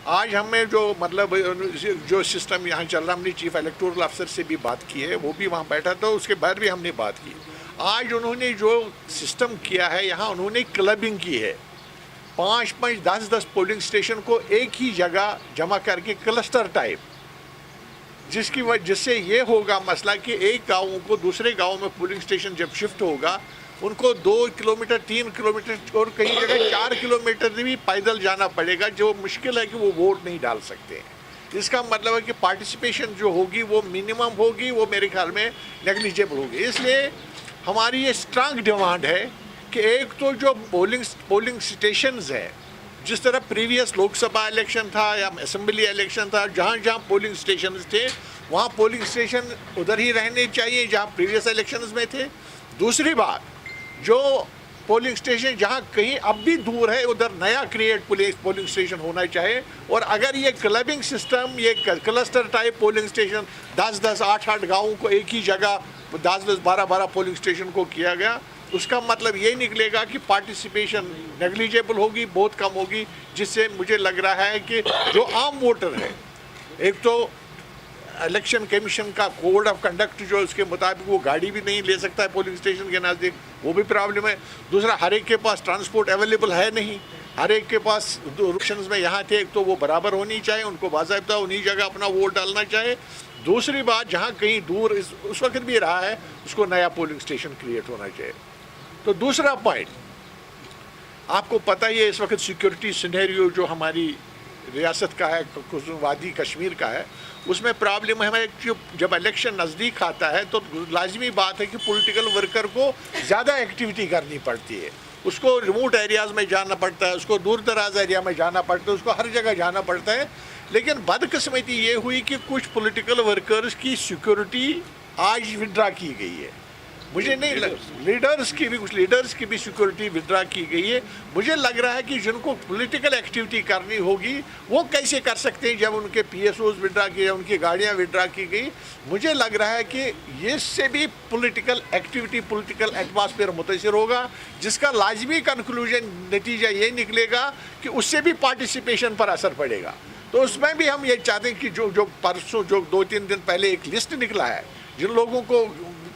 آج ہمیں جو مطلب جو سسٹم یہاں چل رہا، ہم نے چیف الیکٹورل افسر سے بھی بات کی ہے، وہ بھی وہاں بیٹھا تھا، اس کے بعد بھی ہم نے بات کی. آج انہوں نے جو سسٹم کیا ہے یہاں، انہوں نے کلبنگ کی ہے. 5-5 10-10 پولنگ اسٹیشن کو ایک ہی جگہ جمع کر کے کلسٹر ٹائپ، جس سے یہ ہوگا مسئلہ کہ ایک گاؤں کو دوسرے گاؤں میں پولنگ اسٹیشن جب شفٹ ہوگا، ان کو 2 کلومیٹر 3 کلومیٹر اور کئی جگہ 4 کلومیٹر بھی پیدل جانا پڑے گا، جو مشکل ہے کہ وہ ووٹ نہیں ڈال سکتے ہیں. اس کا مطلب ہے کہ پارٹیسپیشن جو ہوگی وہ منیمم ہوگی، وہ میرے خیال میں نیگلیجیبل ہوگی. اس لیے ہماری یہ اسٹرانگ ڈیمانڈ ہے کہ ایک تو جو پولنگ اسٹیشنز ہیں، جس طرح پریویس لوک سبھا الیکشن تھا یا اسمبلی الیکشن تھا، جہاں جہاں پولنگ اسٹیشنز تھے وہاں پولنگ اسٹیشن ادھر ہی رہنے چاہیے جہاں پریویس الیکشنز میں تھے. دوسری بات، جو پولنگ اسٹیشن جہاں کہیں اب بھی دور ہے ادھر نیا کریٹ پولنگ اسٹیشن ہونا چاہیے. اور اگر یہ کلبنگ سسٹم، یہ کلسٹر ٹائپ پولنگ اسٹیشن 10-10 8-8 گاؤں کو ایک ہی جگہ 10-10 12-12 پولنگ اسٹیشن کو کیا گیا، اس کا مطلب یہ نکلے گا کہ پارٹیسپیشن نیگلیجیبل ہوگی، بہت کم ہوگی، جس سے مجھے لگ رہا ہے کہ جو عام ووٹر ہے، ایک تو الیکشن کمیشن کا کوڈ آف کنڈکٹ جو اس کے مطابق وہ گاڑی بھی نہیں لے سکتا ہے پولنگ اسٹیشن کے نزدیک، وہ بھی پرابلم ہے. دوسرا، ہر ایک کے پاس ٹرانسپورٹ اویلیبل ہے نہیں، ہر ایک کے پاس آپشنز میں یہاں تھے، ایک تو وہ برابر ہونی چاہیے، ان کو باضابطہ انہی جگہ اپنا ووٹ ڈالنا چاہے. دوسری بات، جہاں کہیں دور اس وقت بھی رہا ہے، اس کو نیا پولنگ اسٹیشن کریٹ ہونا چاہیے. تو دوسرا پوائنٹ، آپ کو پتہ ہی ہے اس وقت سیکورٹی سینیریو جو ہماری ریاست کا ہے، وادی کشمیر کا ہے، اس میں پرابلم ہے کہ جب الیکشن نزدیک آتا ہے تو لازمی بات ہے کہ پولیٹیکل ورکر کو زیادہ ایکٹیویٹی کرنی پڑتی ہے. اس کو ریموٹ ایریاز میں جانا پڑتا ہے، اس کو دور دراز ایریا میں جانا پڑتا ہے، اس کو ہر جگہ جانا پڑتا ہے. لیکن بدقسمتی یہ ہوئی کہ کچھ پولیٹیکل ورکرز کی سیکورٹی آج ودرا کی گئی ہے. مجھے نہیں لیڈرز کی بھی سیکورٹی ودرا کی گئی ہے. مجھے لگ رہا ہے کہ جن کو پولیٹیکل ایکٹیویٹی کرنی ہوگی وہ کیسے کر سکتے ہیں جب ان کے پی ایس اوز ودرا کیے، ان کی گاڑیاں ودرا کی گئی. مجھے لگ رہا ہے کہ اس سے بھی پولیٹیکل ایکٹیویٹی، پولیٹیکل ایٹماسفیئر متاثر ہوگا، جس کا لازمی کنکلوژن نتیجہ یہ نکلے گا کہ اس سے بھی پارٹیسپیشن پر اثر پڑے گا. تو اس میں بھی ہم یہ چاہتے ہیں کہ جو پرسوں، جو 2-3 دن پہلے ایک لسٹ نکلا ہے، جن لوگوں کو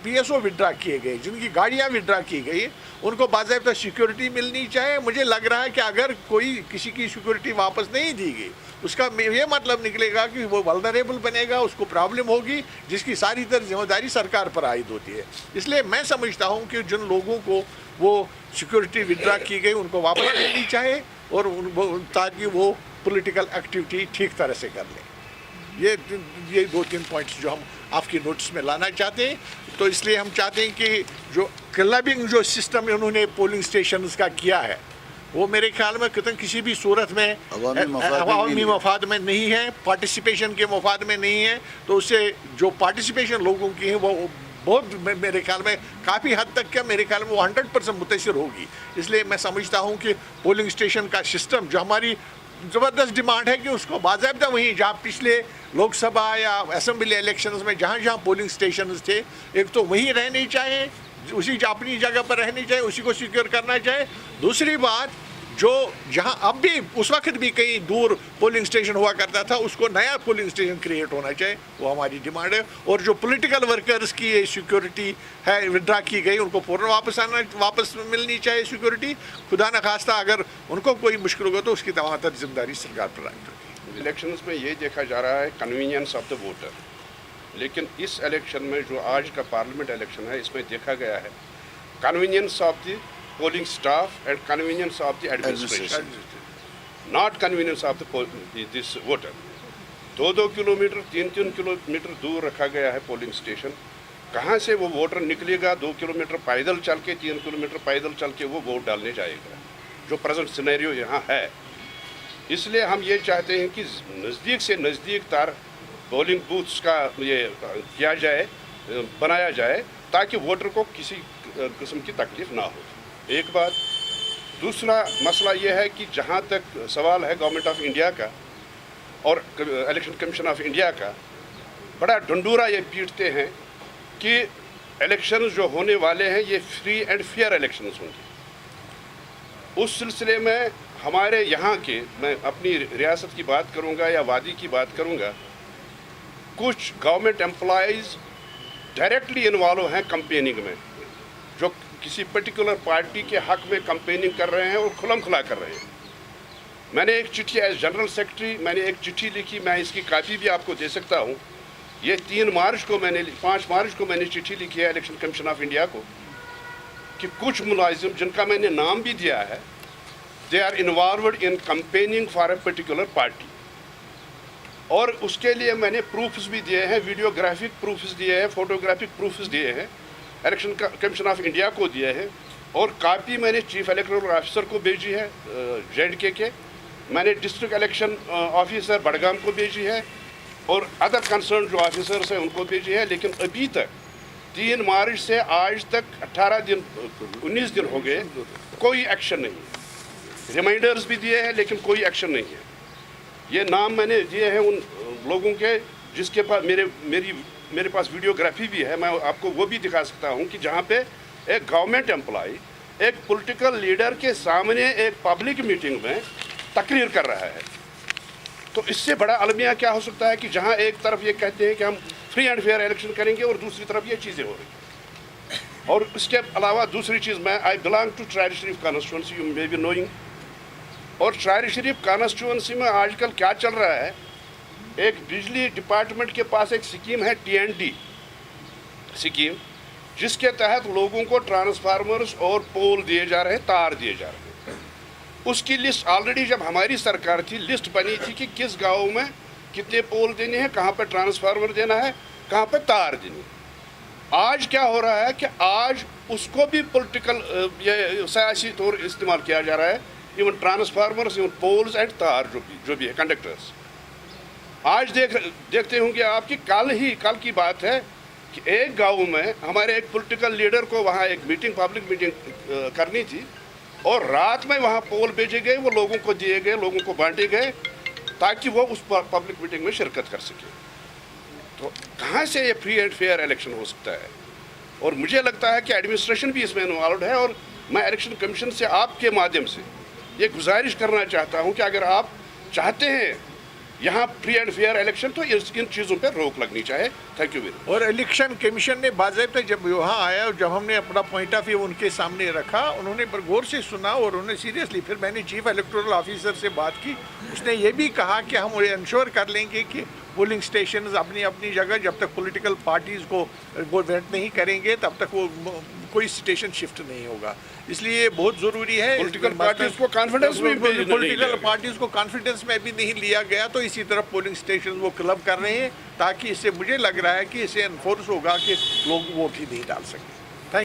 پی ایس او ودرا کیے گئے، جن کی گاڑیاں ودرا کی گئی، ان کو باضابطہ سیکورٹی ملنی چاہیے. مجھے لگ رہا ہے کہ اگر کسی کی سیکورٹی واپس نہیں دی گئی، اس کا یہ مطلب نکلے گا کہ وہ ولنریبل بنے گا، اس کو پرابلم ہوگی، جس کی ساری تر ذمہ داری سرکار پر عائد ہوتی ہے. اس لیے میں سمجھتا ہوں کہ جن لوگوں کو وہ سیکورٹی ودرا کی گئی ان کو واپس ملنی چاہیے، اور تاکہ وہ پولیٹیکل ایکٹیویٹی ٹھیک طرح سے کر لیں. یہ 2-3 پوائنٹس جو ہم آپ کی نوٹس میں لانا چاہتے ہیں. تو اس لیے ہم چاہتے ہیں کہ جو کلبنگ جو سسٹم انہوں نے پولنگ اسٹیشنز کا کیا ہے، وہ میرے خیال میں کسی بھی صورت میں عوامی مفاد میں نہیں ہے، پارٹیسپیشن کے مفاد میں نہیں ہے. تو اس سے جو پارٹیسپیشن لوگوں کی ہے وہ بہت میرے خیال میں کافی حد تک کیا میرے خیال میں وہ 100% متاثر ہوگی. اس لیے میں سمجھتا ہوں کہ پولنگ اسٹیشن کا سسٹم جو ہماری زبردست ڈیمانڈ ہے کہ اس کو باضابطہ وہیں جہاں پچھلے لوک سبھا یا اسمبلی الیکشنز میں جہاں جہاں پولنگ اسٹیشنز تھے، ایک تو وہیں رہنے چاہیے، اسی اپنی جگہ پر رہنی چاہیے، اسی کو سیکیور کرنا چاہیے. دوسری بات، جو جہاں اب بھی اس وقت بھی کہیں دور پولنگ اسٹیشن ہوا کرتا تھا، اس کو نیا پولنگ اسٹیشن کریٹ ہونا چاہیے، وہ ہماری ڈیمانڈ ہے. اور جو پولیٹیکل ورکرز کی سیکورٹی ہے ودرا کی گئی، ان کو فوراً واپس ملنی چاہیے سیکورٹی. خدا نخواستہ اگر ان کو کوئی مشکل ہوگا تو اس کی تمام تر ذمہ داری سرکار پر عائد ہوگی. الیکشنز میں یہ دیکھا جا رہا ہے کنوینئنس آف دا ووٹر، لیکن اس الیکشن میں جو آج کا پارلیمنٹ الیکشن ہے، اس میں دیکھا گیا ہے convenience of the polling staff and convenience of the administration, not convenience of this voter. 2 kilometre 3 kilometre دور رکھا گیا ہے پولنگ اسٹیشن. کہاں سے وہ ووٹر نکلے گا 2 کلومیٹر پیدل چل کے، 3 کلومیٹر پیدل چل کے وہ ووٹ ڈالنے جائے گا، جو پریزنٹ سینیریو یہاں ہے. اس لیے ہم یہ چاہتے ہیں کہ نزدیک سے نزدیک تر پولنگ بوتھس کا یہ کیا جائے، بنایا جائے، تاکہ ووٹر کو کسی قسم کی تکلیف نہ ہو. ایک بات. دوسرا مسئلہ یہ ہے کہ جہاں تک سوال ہے گورنمنٹ آف انڈیا کا اور الیکشن کمیشن آف انڈیا کا، بڑا ڈنڈورا یہ پیٹتے ہیں کہ الیکشنز جو ہونے والے ہیں یہ فری اینڈ فیئر الیکشنز ہوں گے. اس سلسلے میں ہمارے یہاں کے، میں اپنی ریاست کی بات کروں گا یا وادی کی بات کروں گا، کچھ گورنمنٹ امپلائیز ڈائریکٹلی انوالو ہیں کمپیننگ میں، جو کسی پرٹیکولر پارٹی کے حق میں کمپیننگ کر رہے ہیں اور کھلم کھلا کر رہے ہیں. میں نے ایک چٹھی ایز جنرل سیکرٹری میں نے ایک چٹھی لکھی، میں اس کی کاپی بھی آپ کو دے سکتا ہوں. یہ 5 مارچ کو میں نے چٹھی لکھی ہے الیکشن کمیشن آف انڈیا کو کہ کچھ ملازم جن کا میں نے نام بھی دیا ہے، they are involved in campaigning for a particular party. اور اس کے لیے میں نے پروفز بھی دیے ہیں، ویڈیوگرافک پروفز دیے ہیں، فوٹوگرافک پروفز دیے ہیں، الیکشن کمیشن آف انڈیا کو دیے ہیں. اور کاپی میں نے چیف الیکٹورل آفیسر کو بھیجی ہے JNK کے، میں نے ڈسٹرکٹ الیکشن آفیسر بڈگام کو بھیجی ہے، اور ادر کنسرن جو آفیسرس ہیں ان کو بھیجی ہے. لیکن ابھی تک 3 مارچ سے آج تک 19 دن ہو گئے، کوئی ایکشن نہیں. ریمائنڈرز بھی دیے ہیں لیکن کوئی ایکشن نہیں ہے. یہ نام میں نے دیے ہیں ان لوگوں کے جس کے پاس میرے پاس ویڈیوگرافی بھی ہے، میں آپ کو وہ بھی دکھا سکتا ہوں کہ جہاں پہ ایک گورنمنٹ امپلائی ایک پولیٹیکل لیڈر کے سامنے ایک پبلک میٹنگ میں تقریر کر رہا ہے. تو اس سے بڑا المیہ کیا ہو سکتا ہے کہ جہاں ایک طرف یہ کہتے ہیں کہ ہم فری اینڈ فیئر الیکشن کریں گے اور دوسری طرف یہ چیزیں ہو رہی ہیں. اور اس کے علاوہ دوسری چیز، میں آئی بلانگ ٹو ٹرائل شریف constituency, you may be knowing. اور ٹرائل شریف کانسٹیچوئنسی میں آج کل کیا چل رہا ہے، ایک بجلی ڈپارٹمنٹ کے پاس ایک سکیم ہے TND سکیم، جس کے تحت لوگوں کو ٹرانسفارمرز اور پول دیے جا رہے ہیں، تار دیے جا رہے ہیں. اس کی لسٹ آلریڈی جب ہماری سرکار تھی لسٹ بنی تھی کہ کس گاؤں میں کتنے پول دینے ہیں، کہاں پہ ٹرانسفارمر دینا ہے، کہاں پہ تار دینی ہے. آج کیا ہو رہا ہے کہ آج اس کو بھی پولیٹیکل یہ سیاسی طور استعمال کیا جا رہا ہے. Even transformers, even poles and تار جو بھی ہے، کنڈکٹرز. آج دیکھتے ہوں گے آپ کی کل کی بات ہے کہ ایک گاؤں میں ہمارے ایک پولیٹیکل لیڈر کو وہاں ایک پبلک میٹنگ کرنی تھی، اور رات میں وہاں پول بھیجے گئے، وہ لوگوں کو دیے گئے، لوگوں کو بانٹے گئے تاکہ وہ اس پبلک میٹنگ میں شرکت کر سکے. تو کہاں سے یہ فری اینڈ فیئر الیکشن ہو سکتا ہے؟ اور مجھے لگتا ہے کہ ایڈمنسٹریشن بھی اس میں انوالوڈ ہے. اور میں الیکشن کمیشن سے آپ کے مادھیم سے یہ گزارش کرنا چاہتا ہوں کہ اگر آپ چاہتے ہیں یہاں فری اینڈ فیئر الیکشن تو ان چیزوں پہ روک لگنی چاہے. Thank you very much. اور الیکشن کمیشن نے باضابطہ جب یہاں آیا اور جب ہم نے اپنا پوائنٹ آف ویو ان کے سامنے رکھا، انہوں نے غور سے سنا اور انہوں نے سیریسلی، پھر میں نے چیف الیکٹورل آفیسر سے بات کی. اس نے یہ بھی کہا کہ ہم انشور کر لیں گے کہ پولنگ اسٹیشنز اپنی اپنی جگہ، جب تک پولیٹیکل پارٹیز کو وہ ویٹ نہیں کریں گے تب تک وہ کوئی اسٹیشن شفٹ نہیں ہوگا. اس لیے یہ بہت ضروری ہے. پولیٹیکل پارٹیز کو کانفیڈنس میں پولیٹیکل پارٹیز کو کانفیڈنس میں بھی نہیں لیا گیا، تو اسی طرح پولنگ اسٹیشن وہ کلب کر رہے ہیں تاکہ اس سے مجھے لگ رہا ہے کہ اسے انفورس ہوگا کہ لوگ ووٹ ہی نہیں ڈال سکیں.